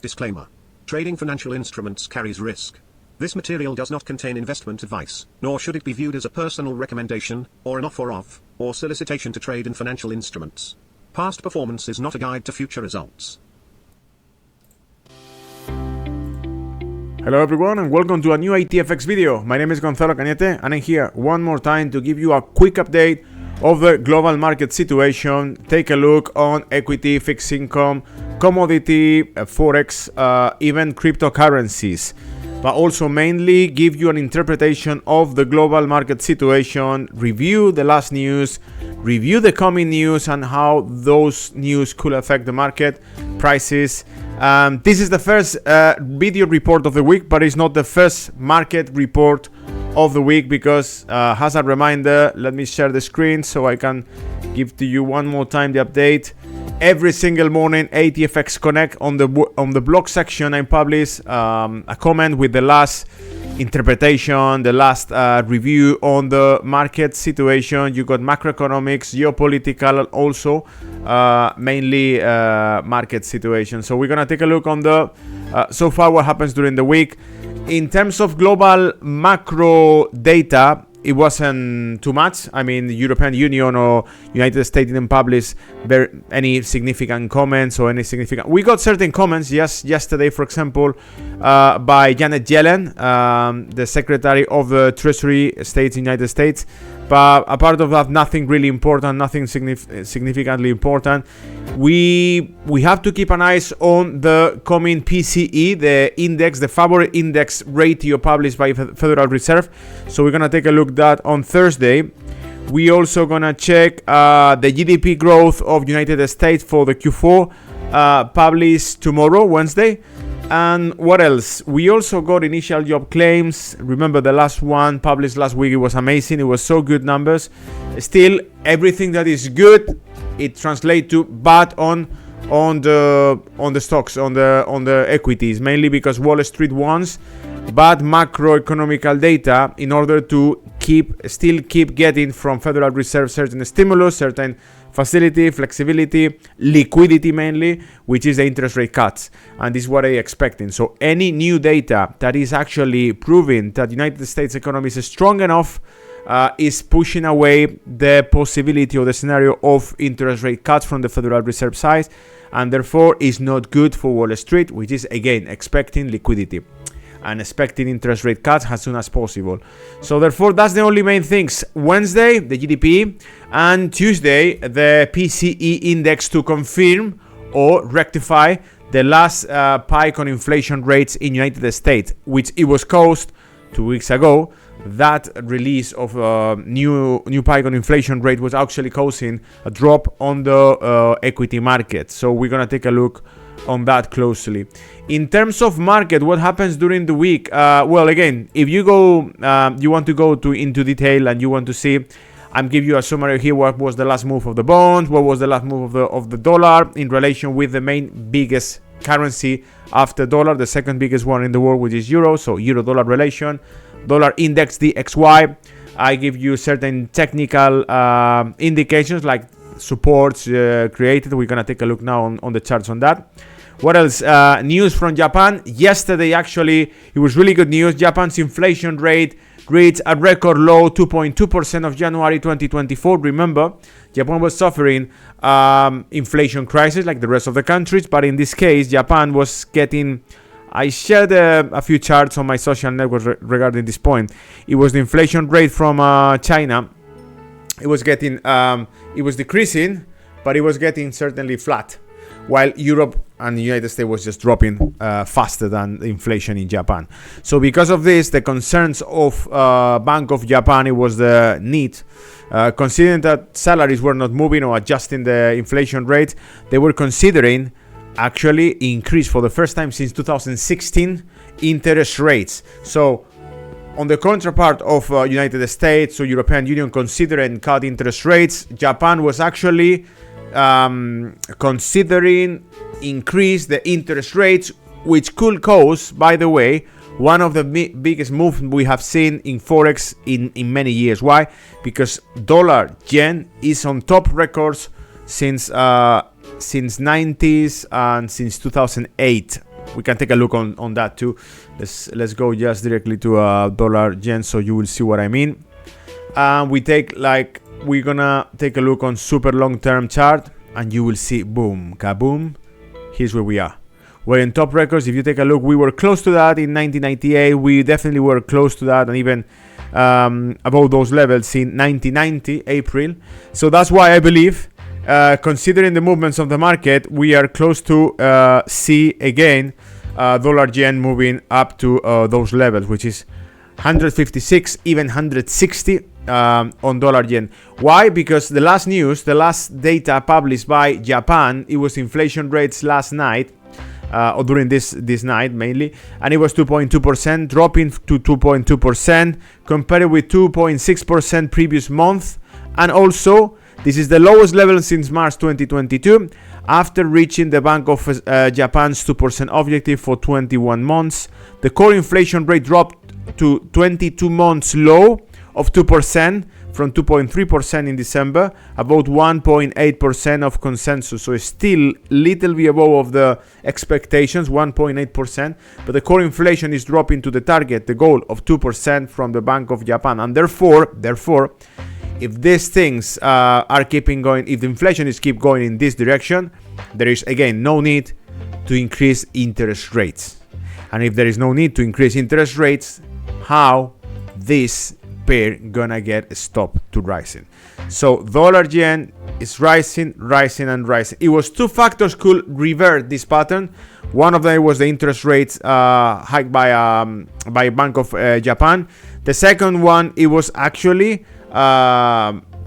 disclaimer. Trading financial instruments carries risk. This material does not contain investment advice, nor should it be viewed as a personal recommendation, or an offer of, or solicitation to trade in financial instruments. Past performance is not a guide to future results. Hello everyone and welcome to a new ITFX video. My name is Gonzalo Cañete and I'm here one more time to give you a quick update of the global market situation. Take a look on equity, fixed income, commodity, forex, even cryptocurrencies. But also mainly give you an interpretation of the global market situation, review the last news, review the coming news and how those news could affect the market, prices. This is the first video report of the week, but it's not the first market report of the week because as a reminder, let me share the screen so I can give to you one more time the update. Every single morning, ATFX Connect on the blog section, I publish a comment with the last interpretation, the last review on the market situation. You got macroeconomics, geopolitical, also mainly market situation. So we're gonna take a look on the so far what happens during the week. In terms of global macro data, it wasn't too much. I mean, the European Union or United States didn't publish any significant comments or any significant... We got certain comments yesterday, for example, by Janet Yellen, the Secretary of the Treasury States, United States. But apart of that, nothing really important, nothing significantly important. We have to keep an eye on the coming PCE, the index, the favorite index ratio published by Federal Reserve. So we're gonna take a look at that on Thursday. We also gonna check the GDP growth of United States for the Q4, published tomorrow, Wednesday. And what else? We also got initial job claims. Remember the last one published last week, it was amazing. It was so good numbers. Still, everything that is good, it translates to bad on the stocks, on the equities, mainly because Wall Street wants bad macroeconomical data in order to still keep getting from Federal Reserve certain stimulus, certain facility, flexibility, liquidity mainly, which is the interest rate cuts. And this is what I'm expecting. So any new data that is actually proving that the United States economy is strong enough is pushing away the possibility or the scenario of interest rate cuts from the Federal Reserve side, and therefore is not good for Wall Street, which is again expecting liquidity and expecting interest rate cuts as soon as possible. So therefore, that's the only main things. Wednesday, the GDP, and Tuesday, the PCE index to confirm or rectify the last spike on inflation rates in United States, which it was caused 2 weeks ago. That release of new spike on inflation rate was actually causing a drop on the equity market. So we're gonna take a look on that closely. In terms of market, what happens during the week? Well, again, if you go, you want to go into detail and you want to see, I'm giving you a summary here. What was the last move of the bonds? What was the last move of the dollar in relation with the main biggest currency after dollar, the second biggest one in the world, which is euro. So euro-dollar relation, dollar index DXY. I give you certain technical indications like supports created. We're gonna take a look now on the charts on that. What else? News from Japan. Yesterday, actually, it was really good news. Japan's inflation rate reached a record low 2.2% of January 2024. Remember, Japan was suffering inflation crisis like the rest of the countries, but in this case, Japan was getting... I shared a few charts on my social networks regarding this point. It was the inflation rate from China. It was getting, it was decreasing, but it was getting certainly flat, while Europe and the United States was just dropping faster than the inflation in Japan. So because of this, the concerns of Bank of Japan, it was the need, considering that salaries were not moving or adjusting the inflation rate, they were considering actually increase for the first time since 2016 interest rates. So on the counterpart of United States or European Union considering cut interest rates, Japan was actually considering increase the interest rates, which could cause, by the way, one of the biggest moves we have seen in forex in many years. Why? Because dollar yen is on top records since 90s and since 2008. we can take a look on that too. Let's go just directly to dollar yen, so you will see what I mean. We're gonna take a look on super long-term chart, and you will see, boom, kaboom. Here's where we are. We're in top records. If you take a look, we were close to that in 1998. We definitely were close to that, and even above those levels in 1990 April. So that's why I believe, considering the movements of the market, we are close to see again dollar yen moving up to those levels, which is 156, even 160 on dollar yen. Why? Because the last news, the last data published by Japan, it was inflation rates last night, or during this night mainly, and it was 2.2%, dropping to 2.2%, compared with 2.6% previous month. And also, this is the lowest level since March 2022, after reaching the Bank of Japan's 2% objective for 21 months. The core inflation rate dropped to 22 months low of 2% from 2.3% in December, about 1.8% of consensus. So it's still little bit above of the expectations, 1.8%, but the core inflation is dropping to the target, the goal of 2% from the Bank of Japan. And therefore, if these things are keeping going, if the inflation is keep going in this direction, there is again no need to increase interest rates. And if there is no need to increase interest rates, how this pair gonna get stopped to rising? So dollar yen is rising. It was two factors could revert this pattern. One of them was the interest rates hiked by Bank of Japan. The second one, it was actually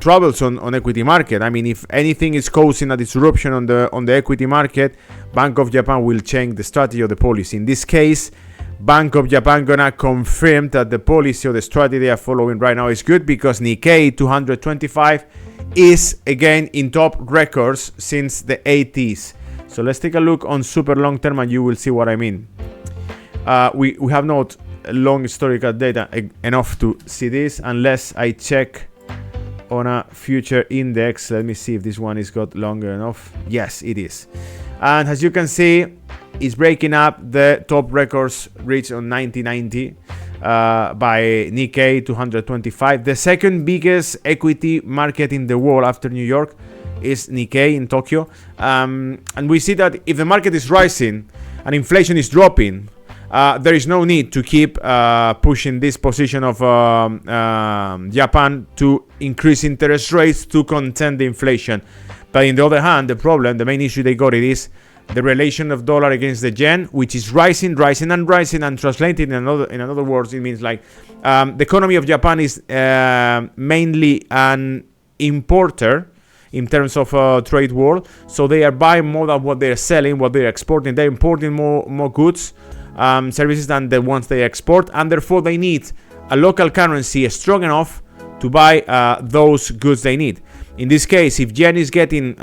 troubles on equity market. I mean, if anything is causing a disruption on the equity market, Bank of Japan will change the strategy or the policy. In this case, Bank of Japan gonna confirm that the policy or the strategy they are following right now is good, because Nikkei 225 is again in top records since the 80s. So let's take a look on super long term, and you will see what I mean. We have not long historical data enough to see this, unless I check on a future index. Let me see if this one is got longer enough. Yes, it is. And as you can see, it's breaking up the top records reached on 1990 by Nikkei 225. The second biggest equity market in the world after New York is Nikkei in Tokyo. And we see that if the market is rising and inflation is dropping, there is no need to keep pushing this position of Japan to increase interest rates to contain the inflation. But on the other hand, the main issue they got, it is the relation of dollar against the yen, which is rising, and translated in other words, it means like the economy of Japan is mainly an importer in terms of trade world. So they are buying more than what they are selling, what they are exporting. They're importing more goods, services than the ones they export, and therefore they need a local currency strong enough to buy those goods they need. In this case, if yen is getting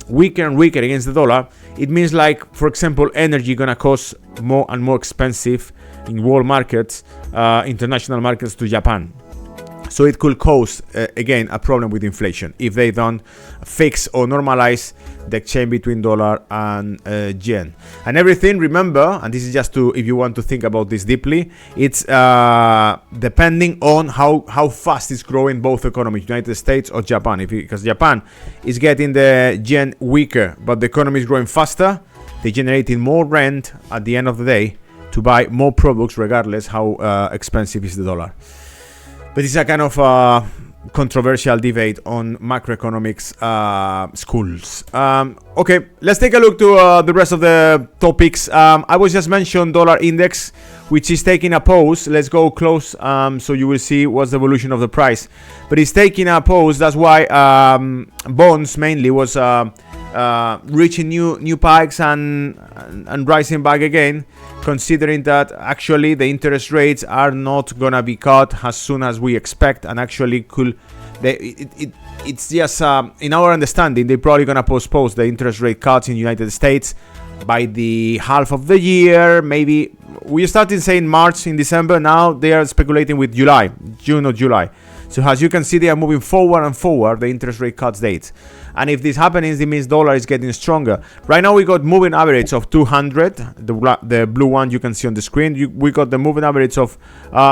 weaker and weaker against the dollar, it means like, for example, energy gonna cost more and more expensive in world markets, international markets, to Japan. So it could cause again a problem with inflation if they don't fix or normalize the exchange between dollar and yen. And everything, remember, and this is just to, if you want to think about this deeply, it's depending on how fast it's growing both economies, United States or Japan. Because Japan is getting the yen weaker, but the economy is growing faster, they're generating more rent at the end of the day to buy more products, regardless how expensive is the dollar. But it's a kind of controversial debate on macroeconomics schools. Okay, let's take a look to the rest of the topics. I was just mentioned dollar index, which is taking a pause. Let's go close so you will see what's the evolution of the price. But it's taking a pause. That's why bonds mainly was reaching new pikes and rising back again, considering that actually the interest rates are not gonna be cut as soon as we expect, and actually it's just in our understanding they're probably gonna postpone the interest rate cuts in the United States by the half of the year. Maybe we started saying March, in December. Now they are speculating with June or July. So as you can see, they are moving forward and forward the interest rate cuts dates. And if this happens, it means dollar is getting stronger. Right now, we got moving average of 200, the blue one you can see on the screen. We got the moving average of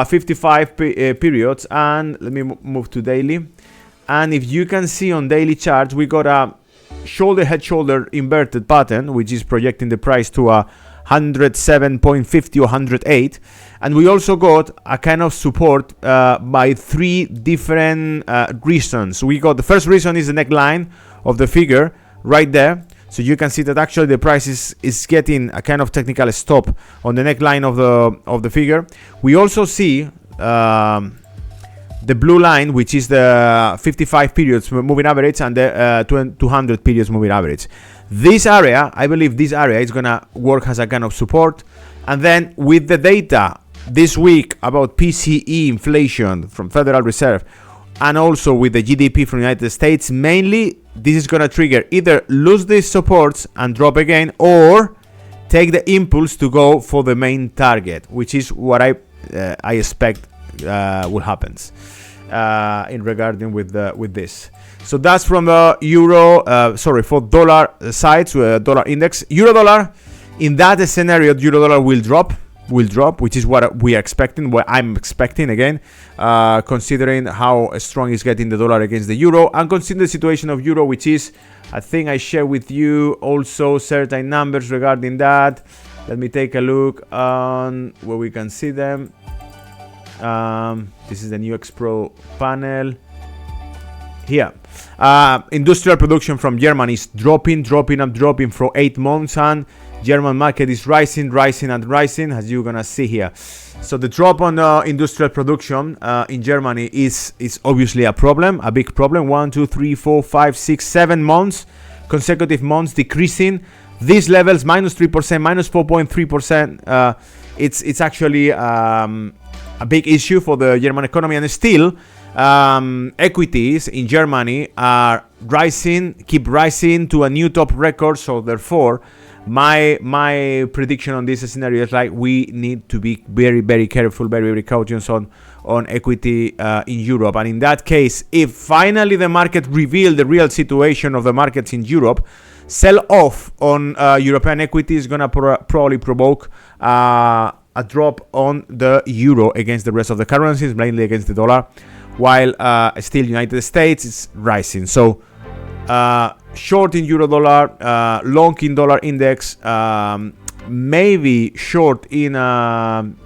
55 periods. And let me move to daily. And if you can see on daily charts, we got a shoulder head shoulder inverted pattern, which is projecting the price to a 107.50 or 108, and we also got a kind of support by three different reasons. We got the first reason is the neckline of the figure right there, so you can see that actually the price is getting a kind of technical stop on the neckline of the figure. We also see the blue line, which is the 55 periods moving average and the 200 periods moving average. This area, I believe this area is gonna work as a kind of support. And then with the data this week about PCE inflation from Federal Reserve and also with the GDP from the United States, mainly this is gonna trigger either lose these supports and drop again, or take the impulse to go for the main target, which is what I expect will happen in regarding with this. So that's from the for dollar side, dollar index. Euro dollar, in that scenario, euro dollar will drop, which is what we are expecting, what I'm expecting again, considering how strong is getting the dollar against the euro, and considering the situation of euro, which is, I think I share with you also certain numbers regarding that. Let me take a look on where we can see them. This is the new X Pro panel. Here, industrial production from Germany is dropping for 8 months, and German market is rising, as you're gonna see here. So the drop on industrial production in Germany is obviously a problem, a big problem. 1, 2, 3, 4, 5, 6, 7 months, consecutive months decreasing. These levels, -3%, -4.3%. It's actually a big issue for the German economy, and still equities in Germany are rising, keep rising to a new top record. So therefore, my prediction on this scenario is like we need to be very careful, very cautious on equity in Europe. And in that case, if finally the market reveal the real situation of the markets in Europe, sell off on European equity is gonna probably provoke a drop on the euro against the rest of the currencies, mainly against the dollar, while still United States is rising. So short in euro dollar, long in dollar index, maybe short in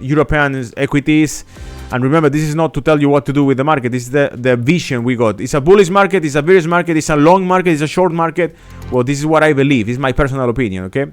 European equities. And remember, this is not to tell you what to do with the market. This is the vision we got. It's a bullish market, it's a bearish market, it's a long market, it's a short market. Well, this is what I believe. This is my personal opinion, okay?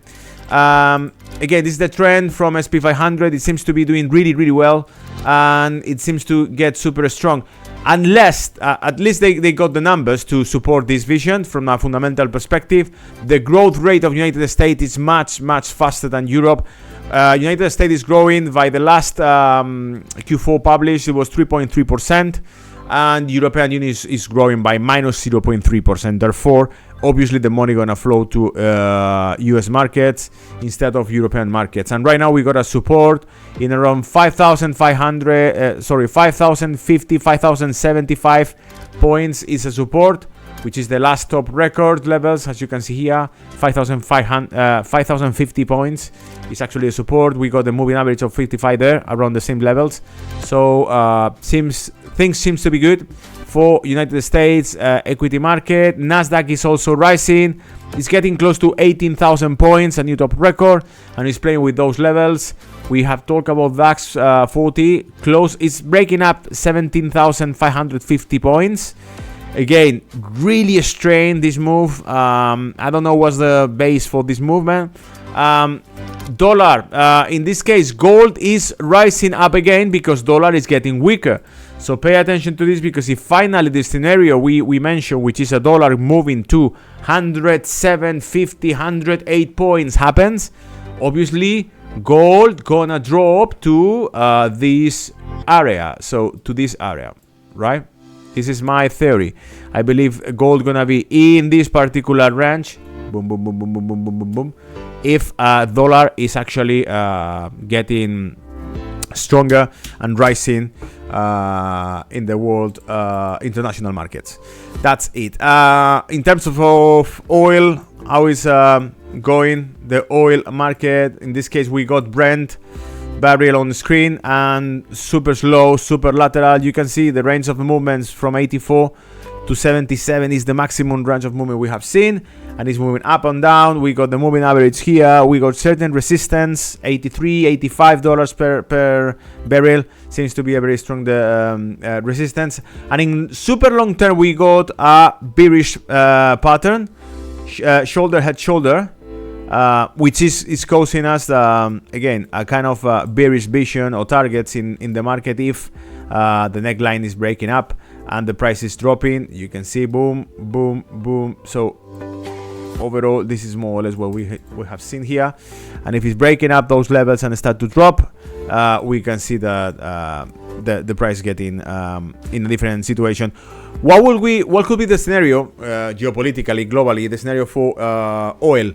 Again, this is the trend from SP 500. It seems to be doing really well, and it seems to get super strong. Unless, at least they got the numbers to support this vision from a fundamental perspective. The growth rate of United States is much faster than Europe. United States is growing. By the last Q4 published, it was 3.3%, and European Union is growing by -0.3%. Therefore, obviously the money gonna flow to US markets instead of European markets. And right now we got a support in around 5,050, 5,075 points is a support, which is the last top record levels. As you can see here, 5,050 points is actually a support. We got the moving average of 55 there, around the same levels. So things seems to be good for United States equity market. Nasdaq is also rising. It's getting close to 18,000 points, a new top record, and it's playing with those levels. We have talked about DAX 40 close. It's breaking up 17,550 points. Again, really strained this move. I don't know what's the base for this movement. Dollar, in this case, gold is rising up again because dollar is getting weaker. So pay attention to this, because if finally the scenario we mentioned, which is a dollar moving to 107.50, 108 points happens, obviously gold gonna drop to this area. So to this area, right? This is my theory. I believe gold gonna be in this particular range. Boom, boom, boom, boom, boom, boom, boom, boom, boom. If dollar is actually getting stronger and rising in the world international markets. That's it. In terms of oil, how is going the oil market? In this case, we got Brent barrel on the screen, and super slow, super lateral. You can see the range of the movements from 84 to 77 is the maximum range of movement we have seen, and it's moving up and down. We got the moving average here. We got certain resistance, $85 per barrel seems to be a very strong resistance. And in super long term, we got a bearish pattern, shoulder head shoulder, which is causing us again a kind of bearish vision or targets in the market if the neckline is breaking up and the price is dropping. You can see boom, boom, boom. So overall, this is more or less what we have seen here. And if it's breaking up those levels and start to drop, we can see that the price getting in a different situation. What could be the scenario geopolitically, globally, the scenario for oil?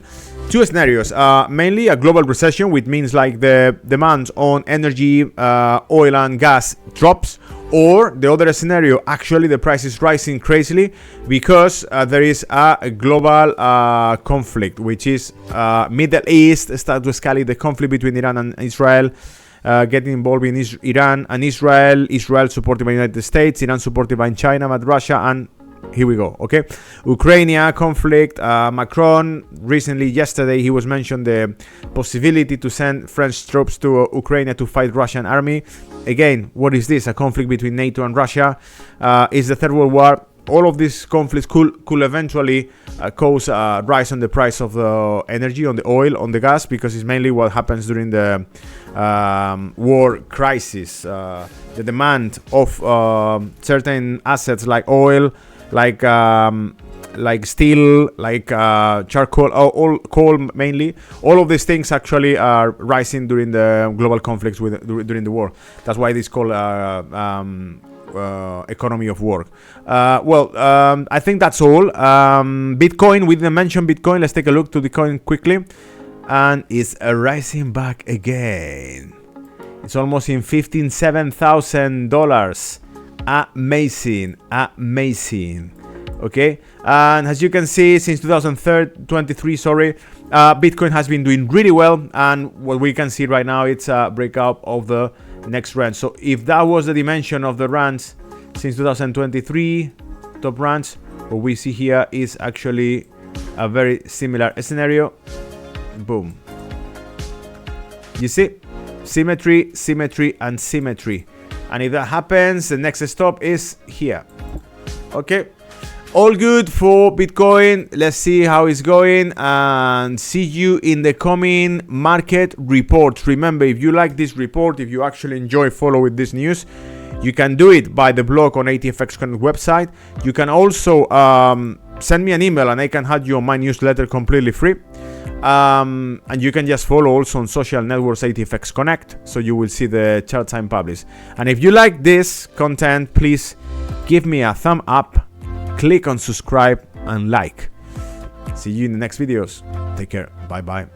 Two scenarios, mainly a global recession, which means like the demand on energy, oil and gas drops, or the other scenario, actually the price is rising crazily because there is a global conflict, which is Middle East start to escalate the conflict between Iran and Israel, getting involved in Iran and Israel supported by the United States, Iran supported by China, but Russia, and here we go. Okay, Ukraine conflict. Macron recently, yesterday, he was mentioned the possibility to send French troops to Ukraine to fight Russian army. Again, what is this? A conflict between NATO and Russia? Is the Third World War? All of these conflicts could eventually cause a rise on the price of the energy, on the oil, on the gas, because it's mainly what happens during the war crisis. The demand of certain assets like oil, like steel, like charcoal, all coal mainly. All of these things actually are rising during the global conflicts during the war. That's why it is called economy of work. I think that's all. Bitcoin, we didn't mention Bitcoin. Let's take a look to the coin quickly, and it's rising back again. It's almost in $57,000. Amazing. Okay, and as you can see, since 2023, Bitcoin has been doing really well, and what we can see right now, it's a breakout of the next range. So if that was the dimension of the range since 2023, top range, what we see here is actually a very similar scenario. Boom. You see, symmetry, and symmetry. And if that happens, the next stop is here. Okay, all good for Bitcoin. Let's see how it's going, and see you in the coming market reports. Remember, if you like this report, if you actually enjoy following this news, you can do it by the blog on ATFX Connect website. You can also send me an email and I can add you on my newsletter completely free. And you can just follow also on social networks ATFX Connect, so you will see the charts I'm published. And if you like this content, please give me a thumb up, click on subscribe and like. See you in the next videos. Take care. Bye bye.